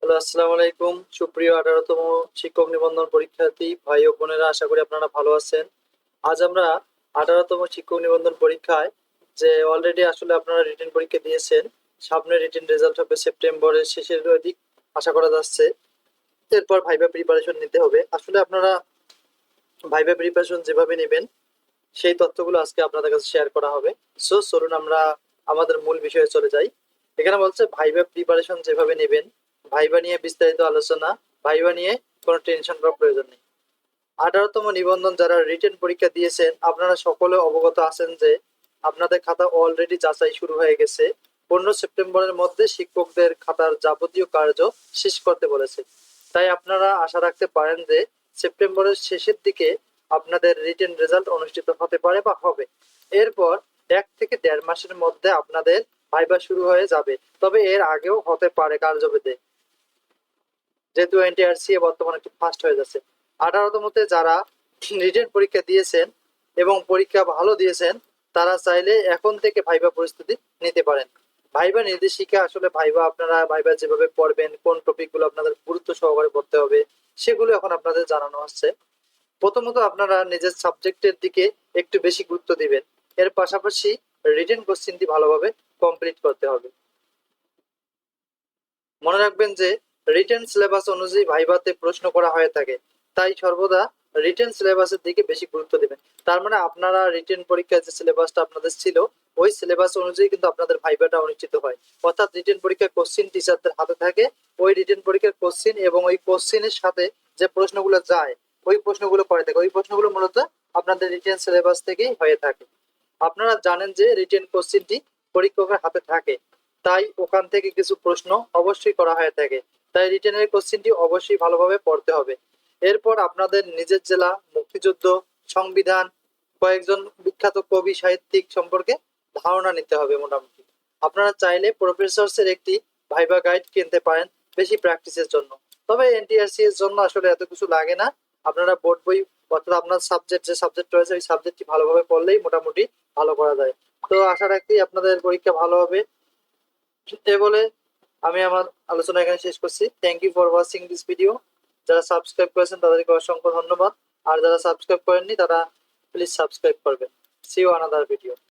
Hello, আসসালামু আলাইকুম। সুপ্রিয় 18তম শিক্ষক নিবন্ধন পরীক্ষার্থী ভাই ও বোনেরা, আশা করি আপনারা ভালো আছেন। আজ আমরা 18তম শিক্ষক নিবন্ধন পরীক্ষায় যে অলরেডি আসলে আপনারা রিটেন পরীক্ষা দিয়েছেন, সামনে রিটেন রেজাল্ট হবে সেপ্টেম্বরের শেষের দিক আশা করা যাচ্ছে। এরপর ভাইবা প্রিপারেশন নিতে হবে। আসলে আপনারা ভাইবা প্রিপারেশন যেভাবে নেবেন সেই তথ্যগুলো আজকে আপনাদের কাছে শেয়ার করা হবে। সো চলুন আমরা আমাদের মূল বিষয়ে চলে যাই। এখানে বলছে ভাইবা প্রিপারেশন যেভাবে নেবেন, ভাইবা নিয়ে বিস্তারিত আলোচনা। ভাইবা নিয়ে কোনো টেনশন করার প্রয়োজন নেই। 18তম নিবন্ধন যারা রিটেন পরীক্ষা দিয়েছেন, আপনারা সকলে অবগত আছেন যে আপনাদের খাতা অলরেডি যাচাই শুরু হয়ে গেছে। 15 সেপ্টেম্বরের মধ্যে শিক্ষকদের খাতার যাবতীয় কার্য শেষ করতে বলেছে। তাই আপনারা আশা রাখতে পারেন যে সেপ্টেম্বরের শেষের দিকে আপনাদের রিটেন রেজাল্ট অনুষ্ঠিত হতে পারে বা হবে। এরপর 1 থেকে 1.5 মাসের মধ্যে আপনাদের ভাইবা শুরু হয়ে যাবে, তবে এর আগেও হতে পারে কার্যবিধি, যেহেতু এনটিআরসি বর্তমানে একটু ফাস্ট হয়ে যাচ্ছে। 18তমতে যারা রিটেন পরীক্ষা দিয়েছেন এবং পরীক্ষা ভালো দিয়েছেন, তারা চাইলে এখন থেকে ভাইবা প্রস্তুতি নিতে পারেন। ভাইবা নির্দেশিকা, আসলে ভাইবা আপনারা ভাইবা যেভাবে পড়বেন, কোন টপিকগুলো আপনাদের গুরুত্ব সহকারে পড়তে হবে, সেগুলো এখন আপনাদের জানানো হচ্ছে। প্রথমত আপনারা নিজের সাবজেক্টের দিকে একটু বেশি গুরুত্ব দিবেন। এর পাশাপাশি রিটেন কোশ্চেনটি ভালোভাবে কমপ্লিট করতে হবে। মনে রাখবেন যে রিটেন সিলেবাস অনুযায়ী ভাইভাতে প্রশ্ন করা হয়ে থাকে, তাই সর্বদা রিটেন সিলেবাসের দিকে বেশি গুরুত্ব দিবেন। তার মানে আপনারা রিটেন পরীক্ষার যে সিলেবাসটা আপনাদের ছিল, ওই সিলেবাস অনুযায়ী কিন্তু আপনাদের ভাইভাটা অনুষ্ঠিত হয়। অর্থাৎ রিটেন পরীক্ষার কোশ্চিন টিচারদের হাতে থাকে, ওই রিটেন পরীক্ষার কোশ্চিন এবং ওই কোশ্চিনের সাথে যে প্রশ্নগুলো যায়, ওই প্রশ্নগুলো করে থাকে। ওই প্রশ্নগুলো মূলত আপনাদের রিটেন সিলেবাস থেকেই হয়ে থাকে। আপনারা জানেন যে রিটেন কোশ্চিনটি পরীক্ষকের হাতে থাকে, তাই ওখান থেকে কিছু প্রশ্ন অবশ্যই করা হয়ে থাকে। তাই রিটেনের কোশ্চেনটি অবশ্যই ভালোভাবে পড়তে হবে। এরপর আপনাদের নিজের জেলা, মুক্তিযুদ্ধ, সংবিধান, কয়েকজন বিখ্যাত কবি সাহিত্যিক সম্পর্কে ধারণা নিতে হবে মোটামুটি। আপনারা চাইলে প্রফেসরসের একটি ভাইবা গাইড কিনতে পারেন বেশি প্র্যাকটিসের জন্য। তবে এনটিআরসি এর জন্য আসলে এত কিছু লাগে না। আপনারা বোর্ড বই, অর্থাৎ আপনার সাবজেক্ট যে সাবজেক্ট রয়েছে ওই সাবজেক্টটি ভালোভাবে পড়লেই মোটামুটি ভালো করা যায়। তো আশা রাখি আপনাদের পরীক্ষা ভালো হবে। এ বলে আমি আমার আলোচনা এখানে শেষ করছি। Thank you for watching this video. যারা সাবস্ক্রাইব করেছেন তাদেরকে অসংখ্য ধন্যবাদ। আর যারা সাবস্ক্রাইব করেননি তারা প্লিজ সাবস্ক্রাইব করবেন। See you another video.